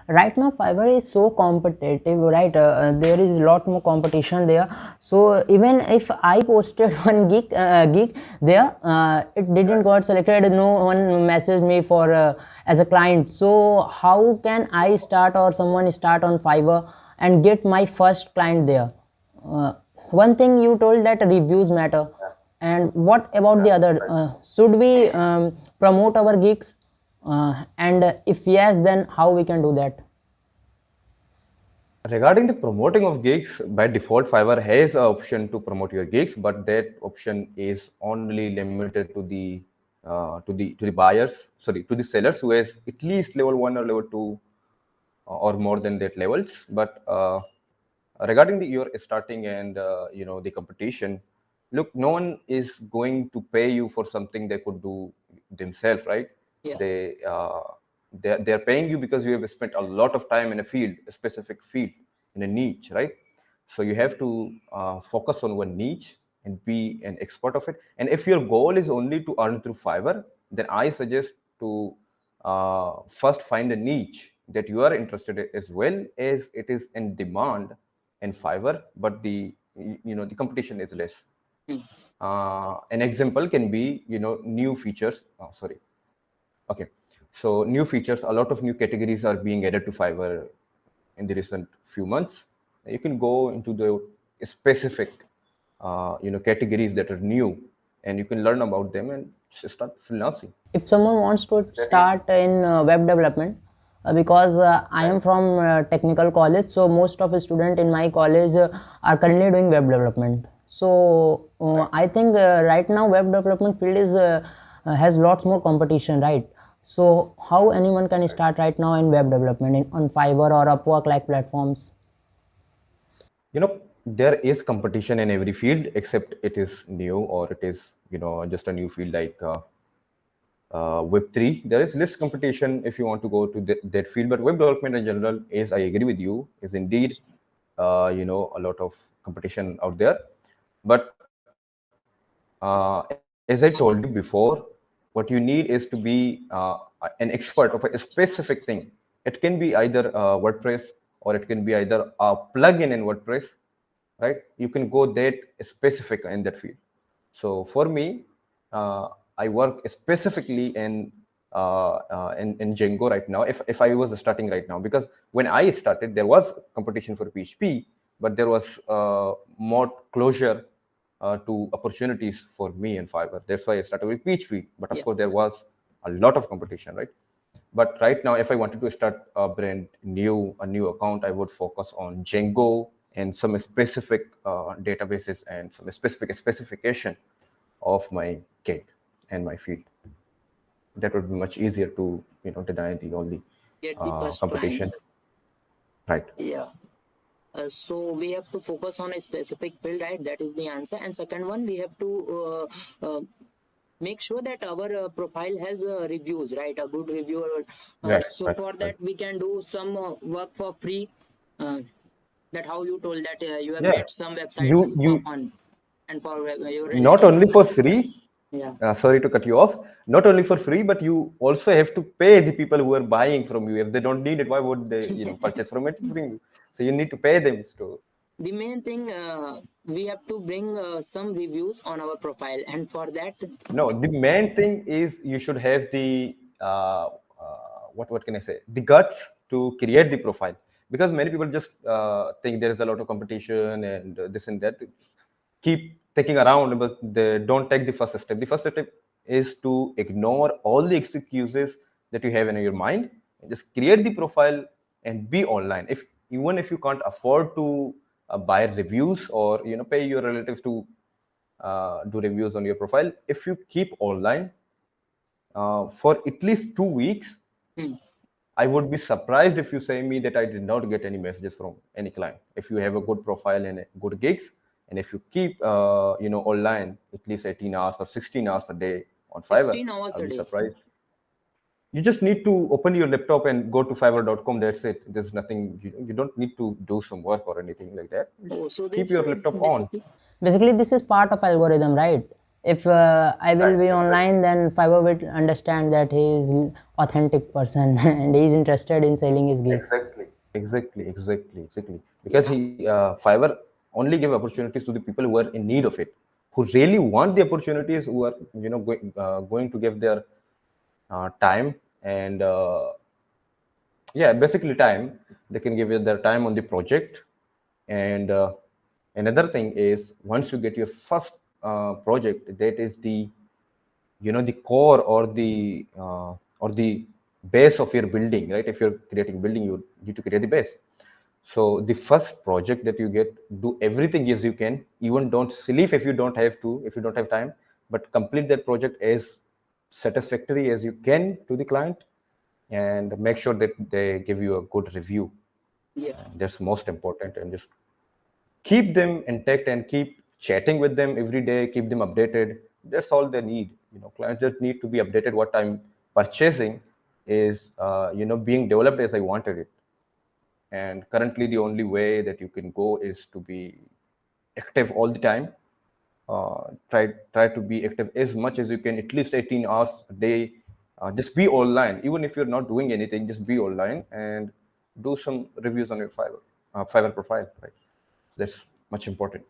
Right now Fiverr is so competitive, right? There is a lot more competition there. So even if I posted one gig there, it didn't got selected, no one messaged me for as a client. So how can I start or someone start on Fiverr and get my first client there? uh, One thing you told that reviews matter, and what about the other? Should we promote our gigs, and if yes, then how we can do that? Regarding the promoting of gigs, by default, Fiverr has an option to promote your gigs, but that option is only limited to the buyers, sorry, to the sellers who has at least level 1 or level 2 or more than that levels. But regarding your starting and the competition, look, no one is going to pay you for something they could do themselves, right? Yeah. They're paying you because you have spent a lot of time in a field, a specific field, in a niche, right? So you have to focus on one niche and be an expert of it. And if your goal is only to earn through Fiverr, then I suggest to first find a niche that you are interested in, as well as it is in demand in Fiverr, but the competition is less. An example can be new features. Oh, sorry. Okay, so new features. A lot of new categories are being added to Fiverr in the recent few months. You can go into the specific categories that are new, and you can learn about them and start freelancing. If someone wants to That is start in web development, because I am from technical college, so most of the student in my college are currently doing web development. So I think right now web development field is has lots more competition, right? So how anyone can start right now in web development on Fiverr or Upwork like platforms? there is competition in every field except it is new or it is just a new field like Web3. There is less competition if you want to go to that field, but web development in general, is I agree with you, is indeed a lot of competition out there. But as I told you before, what you need is to be an expert of a specific thing. It can be either WordPress, or it can be either a plugin in WordPress, right? You can go that specific in that field. So for me, I work specifically in Django right now. If I was starting right now, because when I started, there was competition for PHP, but there was more closure to opportunities for me in Fiverr. That's why I started with PHP. But of course, there was a lot of competition, right? But right now, if I wanted to start a new account, I would focus on Django and some specific databases and some specific specification of my gig and my field. That would be much easier to deny the only Get the first competition, clients. right? Yeah. So we have to focus on a specific field, right? That is the answer. And second one, we have to make sure that our profile has reviews, right? A good review. Right, So right, for right. that, we can do some work for free. That how you told that you have Yeah, made some you websites for you fun and for your not only for relatives. free. Yeah. Sorry to cut you off. Not only for free, but you also have to pay the people who are buying from you. If they don't need it, why would they purchase from you? So you need to pay them. So The main thing, we have to bring some reviews on our profile, and for that, no, the main thing is you should have the what can I say? The guts to create the profile, because many people just think there is a lot of competition and this and that. Keep taking around, but they don't take the first step. The first step is to ignore all the excuses that you have in your mind and just create the profile and be online. If even if you can't afford to buy reviews or pay your relatives to do reviews on your profile, if you keep online for at least 2 weeks, I would be surprised if you say me that I did not get any messages from any client. If you have a good profile and good gigs, and if you keep online at least 18 hours or 16 hours a day on Fiverr, 16 hours I'll a be day. surprised. You just need to open your laptop and go to Fiverr.com. That's it. There's nothing. You don't need to do some work or anything like that. Just Oh, so keep this your laptop on. basically this is part of algorithm, right? If I will be online, then Fiverr will understand that he is authentic person and he is interested in selling his gigs. Exactly. Because Fiverr only give opportunities to the people who are in need of it, who really want the opportunities, who are going to give their time and yeah, basically time. They can give you their time on the project, and another thing is once you get your first project, that is the the core or the base of your building, right? If you're creating building, you need to create the base. So the first project that you get, do everything as you can, even don't sleep if you don't have to, if you don't have time, but complete that project as satisfactory as you can to the client, and make sure that they give you a good review. And that's most important. And just keep them intact and keep chatting with them every day, keep them updated. That's all they need. Clients just need to be updated. What I'm purchasing is being developed as I wanted it. And currently the only way that you can go is to be active all the time. Try to be active as much as you can, at least 18 hours a day. Just be online, even if you're not doing anything, just be online and do some reviews on your Fiverr profile, right? That's much important.